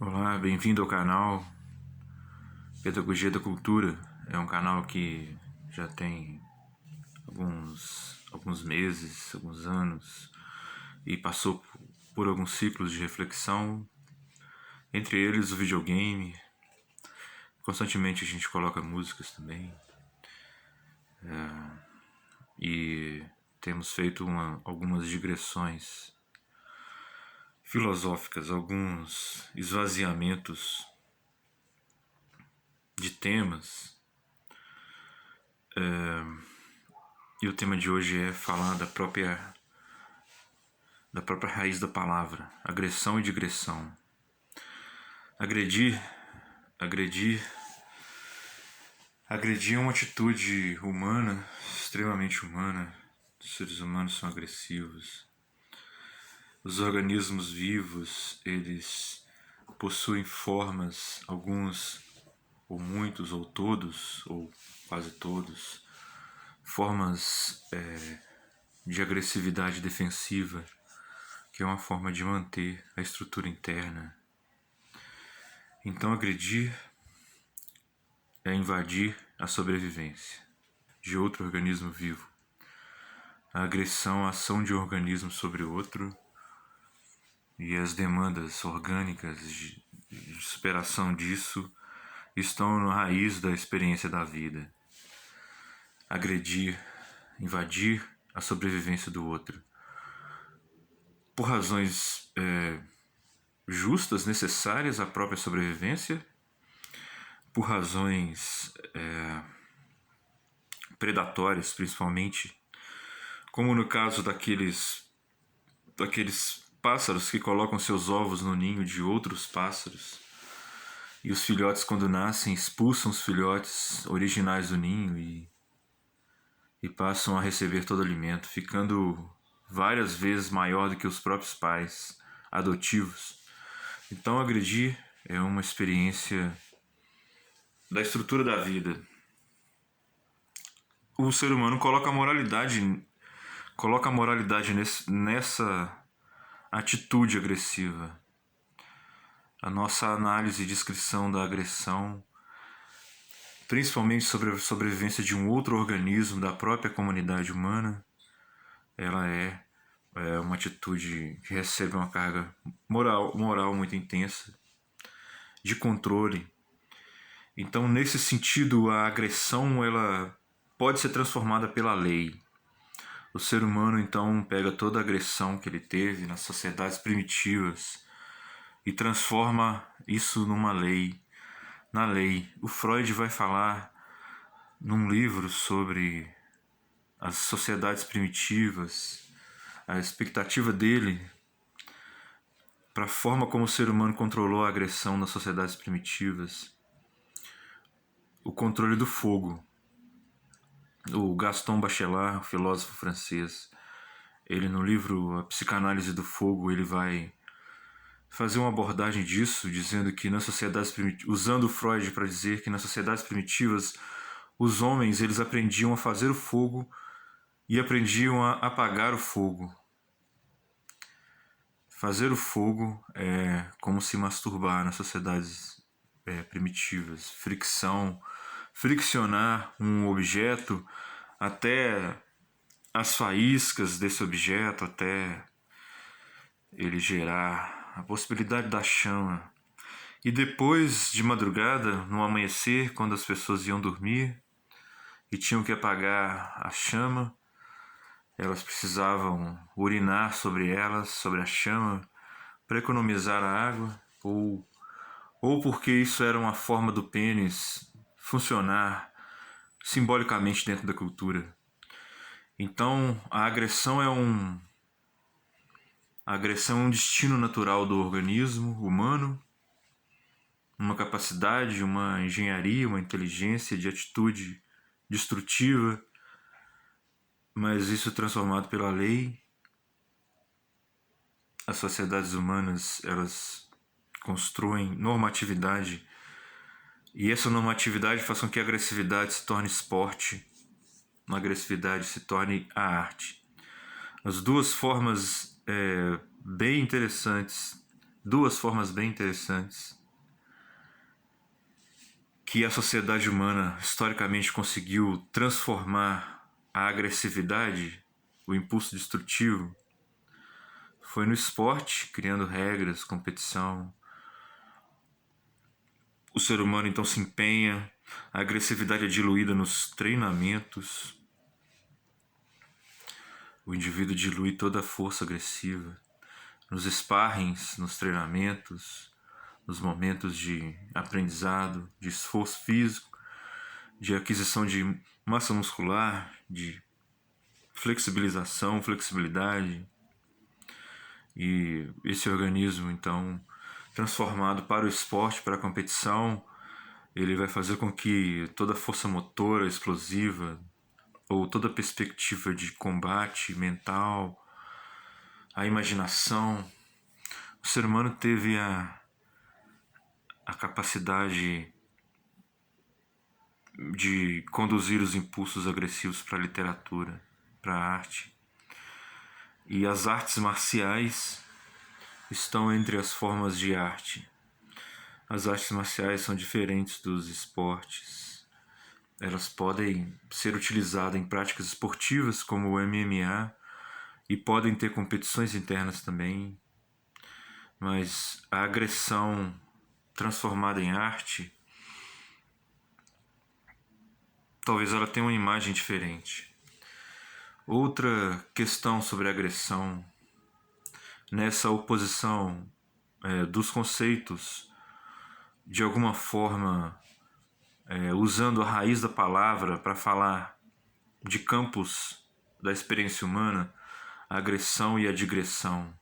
Olá, bem-vindo ao canal Pedagogia da Cultura. É um canal que já tem alguns meses, alguns anos e passou por alguns ciclos de reflexão, entre eles o videogame. Constantemente a gente coloca músicas também e temos feito algumas digressões filosóficas, alguns esvaziamentos de temas. E o tema de hoje é falar da própria raiz da palavra, agressão e digressão. Agredir é uma atitude humana, extremamente humana. Os seres humanos são agressivos. Os organismos vivos, eles possuem formas, alguns, ou muitos, ou todos, ou quase todos, formas de agressividade defensiva, que é uma forma de manter a estrutura interna. Então, agredir é invadir a sobrevivência de outro organismo vivo. A agressão, a ação de um organismo sobre o outro e as demandas orgânicas de superação disso estão na raiz da experiência da vida. Agredir, invadir a sobrevivência do outro. Por razões justas, necessárias à própria sobrevivência, por razões predatórias, principalmente, como no caso daqueles pássaros que colocam seus ovos no ninho de outros pássaros, e os filhotes, quando nascem, expulsam os filhotes originais do ninho e passam a receber todo o alimento, ficando várias vezes maior do que os próprios pais adotivos. Então, agredir é uma experiência da estrutura da vida. O ser humano coloca a moralidade nessa atitude agressiva. A nossa análise e descrição da agressão, principalmente sobre a sobrevivência de um outro organismo da própria comunidade humana, ela é uma atitude que recebe uma carga moral muito intensa, de controle. Então, nesse sentido, a agressão ela pode ser transformada pela lei. O ser humano, então, pega toda a agressão que ele teve nas sociedades primitivas e transforma isso numa lei. Na lei, o Freud vai falar num livro sobre as sociedades primitivas, a expectativa dele para a forma como o ser humano controlou a agressão nas sociedades primitivas. O controle do fogo. O Gaston Bachelard, o filósofo francês, ele no livro A Psicanálise do Fogo, ele vai fazer uma abordagem disso, dizendo que nas sociedades primitivas, usando Freud para dizer que nas sociedades primitivas os homens eles aprendiam a fazer o fogo e aprendiam a apagar o fogo. Fazer o fogo é como se masturbar nas sociedades primitivas. Friccionar um objeto até as faíscas desse objeto, até ele gerar a possibilidade da chama. E depois de madrugada, no amanhecer, quando as pessoas iam dormir e tinham que apagar a chama, elas precisavam urinar sobre elas, sobre a chama, para economizar a água, ou porque isso era uma forma do pênis funcionar simbolicamente dentro da cultura. Então, a agressão é um destino natural do organismo humano, uma capacidade, uma engenharia, uma inteligência de atitude destrutiva, mas isso transformado pela lei. As sociedades humanas, elas constroem normatividade, e essa normatividade faz com que a agressividade se torne esporte, a agressividade se torne a arte. As duas formas bem interessantes duas formas bem interessantes que a sociedade humana historicamente conseguiu transformar a agressividade, o impulso destrutivo, foi no esporte, criando regras, competição. O ser humano então se empenha, a agressividade é diluída nos treinamentos, o indivíduo dilui toda a força agressiva, nos sparrings, nos treinamentos, nos momentos de aprendizado, de esforço físico, de aquisição de massa muscular, de flexibilização, flexibilidade. E esse organismo, então, transformado para o esporte, para a competição, ele vai fazer com que toda a força motora explosiva ou toda a perspectiva de combate mental, a imaginação, o ser humano teve a capacidade de conduzir os impulsos agressivos para a literatura, para a arte. E as artes marciais estão entre as formas de arte. As artes marciais são diferentes dos esportes. Elas podem ser utilizadas em práticas esportivas, como o MMA, e podem ter competições internas também. Mas a agressão transformada em arte, talvez ela tenha uma imagem diferente. Outra questão sobre a agressão, nessa oposição dos conceitos, de alguma forma, usando a raiz da palavra para falar de campos da experiência humana, a agressão e a digressão.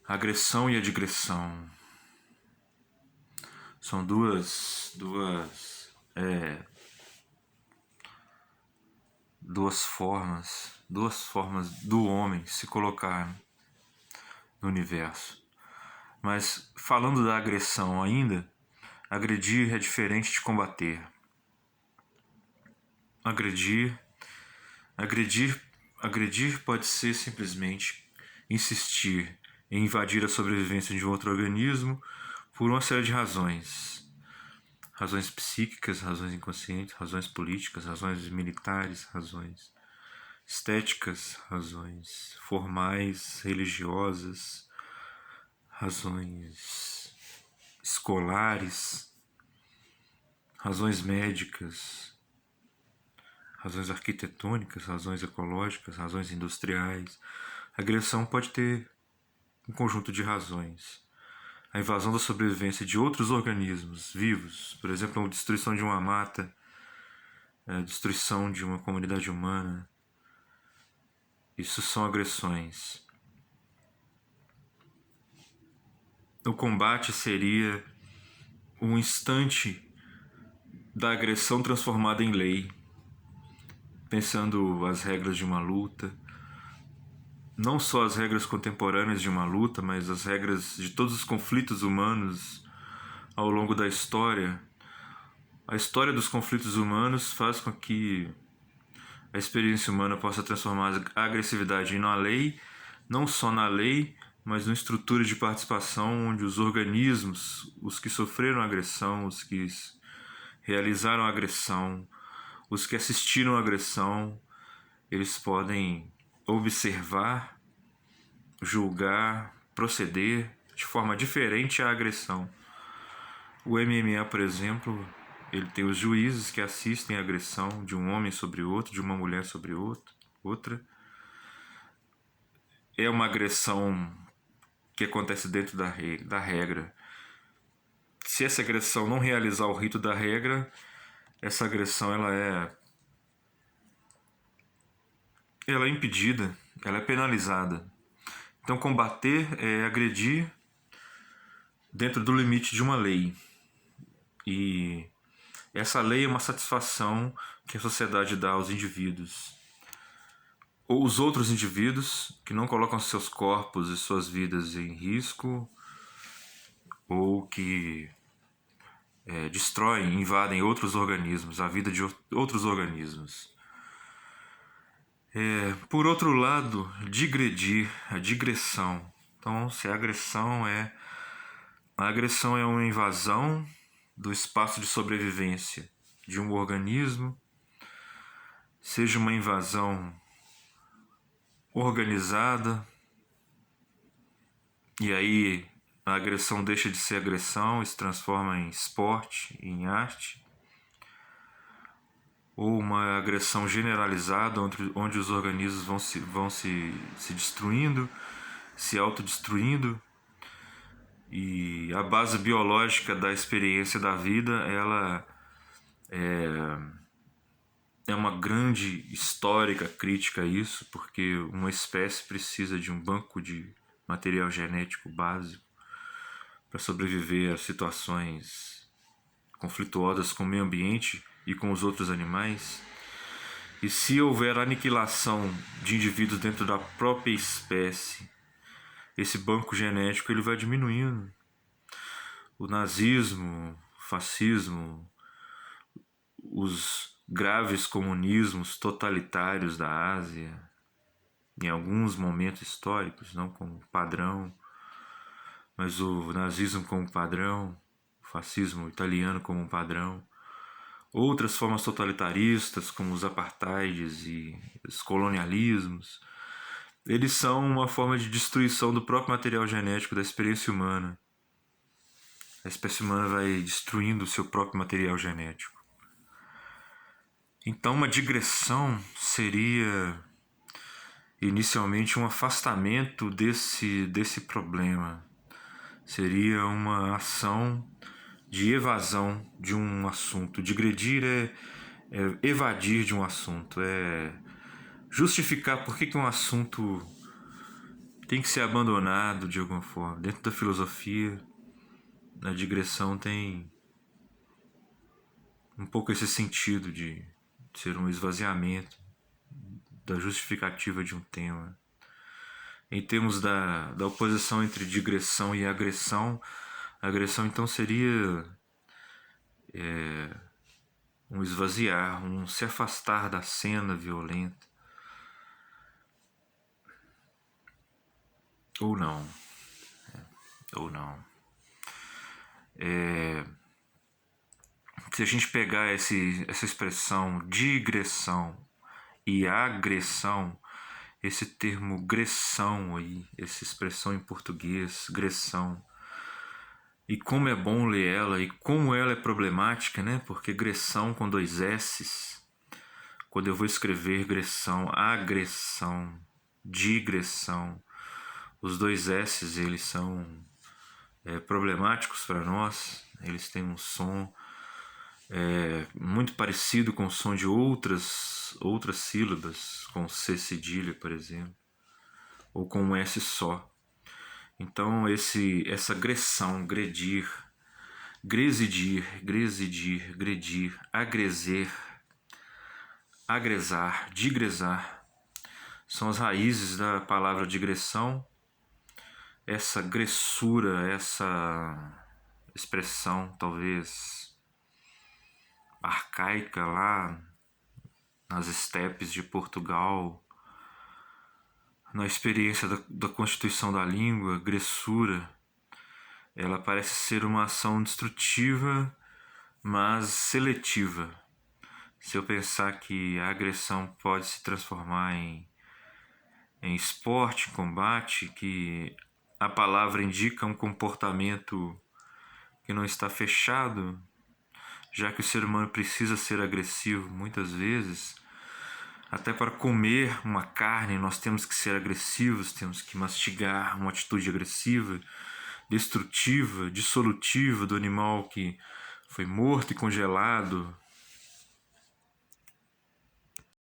A agressão e a digressão são duas formas do homem se colocar no universo. Mas falando da agressão ainda, agredir é diferente de combater. Agredir pode ser simplesmente insistir em invadir a sobrevivência de um outro organismo por uma série de razões. Razões psíquicas, razões inconscientes, razões políticas, razões militares, razões estéticas, razões formais, religiosas, razões escolares, razões médicas, razões arquitetônicas, razões ecológicas, razões industriais. A agressão pode ter um conjunto de razões. A invasão da sobrevivência de outros organismos vivos, por exemplo, a destruição de uma mata, a destruição de uma comunidade humana. Isso são agressões. O combate seria um instante da agressão transformada em lei, pensando as regras de uma luta, não só as regras contemporâneas de uma luta, mas as regras de todos os conflitos humanos ao longo da história. A história dos conflitos humanos faz com que a experiência humana possa transformar a agressividade em uma lei, não só na lei, mas numa estrutura de participação onde os organismos, os que sofreram agressão, os que realizaram a agressão, os que assistiram a agressão, eles podem observar, julgar, proceder de forma diferente à agressão. O MMA, por exemplo, ele tem os juízes que assistem a agressão de um homem sobre outro, de uma mulher sobre outra. É uma agressão que acontece dentro da regra. Se essa agressão não realizar o rito da regra, essa agressão ela é impedida, ela é penalizada. Então combater é agredir dentro do limite de uma lei. E essa lei é uma satisfação que a sociedade dá aos indivíduos. Ou os outros indivíduos que não colocam seus corpos e suas vidas em risco, ou que destroem, invadem outros organismos, a vida de outros organismos. Por outro lado, digredir, a digressão, Então, se a agressão é uma invasão do espaço de sobrevivência de um organismo, seja uma invasão organizada, e aí a agressão deixa de ser agressão e se transforma em esporte, em arte, ou uma agressão generalizada onde os organismos vão se destruindo, se autodestruindo, e a base biológica da experiência da vida, ela é uma grande histórica crítica a isso, porque uma espécie precisa de um banco de material genético básico para sobreviver a situações conflituosas com o meio ambiente e com os outros animais. E se houver aniquilação de indivíduos dentro da própria espécie, esse banco genético ele vai diminuindo. O nazismo, o fascismo, os graves comunismos totalitários da Ásia, em alguns momentos históricos, não como padrão, mas o nazismo como padrão, o fascismo italiano como padrão, outras formas totalitaristas como os apartheids e os colonialismos, eles são uma forma de destruição do próprio material genético da experiência humana. A espécie humana vai destruindo o seu próprio material genético. Então, uma digressão seria inicialmente um afastamento desse problema. Seria uma ação de evasão de um assunto. Digredir é evadir de um assunto, é justificar por que um assunto tem que ser abandonado de alguma forma. Dentro da filosofia, a digressão tem um pouco esse sentido de ser um esvaziamento da justificativa de um tema. Em termos da oposição entre digressão e agressão, a agressão então seria um esvaziar, um se afastar da cena violenta. Ou não. Ou não. Se a gente pegar essa expressão digressão e agressão, esse termo gressão aí, essa expressão em português, gressão, e como é bom ler ela e como ela é problemática, né? Porque gressão com 2 S's, quando eu vou escrever gressão, agressão, digressão, os 2 S's eles são problemáticos para nós, eles têm um som muito parecido com o som de outras sílabas, com C cedilha, por exemplo, ou com um S só. Então essa gressão, gredir, gresidir, gredir, agreser, agresar, digresar, são as raízes da palavra digressão. Essa gressura, essa expressão talvez arcaica lá nas estepes de Portugal, na experiência da constituição da língua, gressura, ela parece ser uma ação destrutiva, mas seletiva. Se eu pensar que a agressão pode se transformar em esporte, combate, que a palavra indica um comportamento que não está fechado, já que o ser humano precisa ser agressivo muitas vezes. Até para comer uma carne nós temos que ser agressivos, temos que mastigar uma atitude agressiva, destrutiva, dissolutiva do animal que foi morto e congelado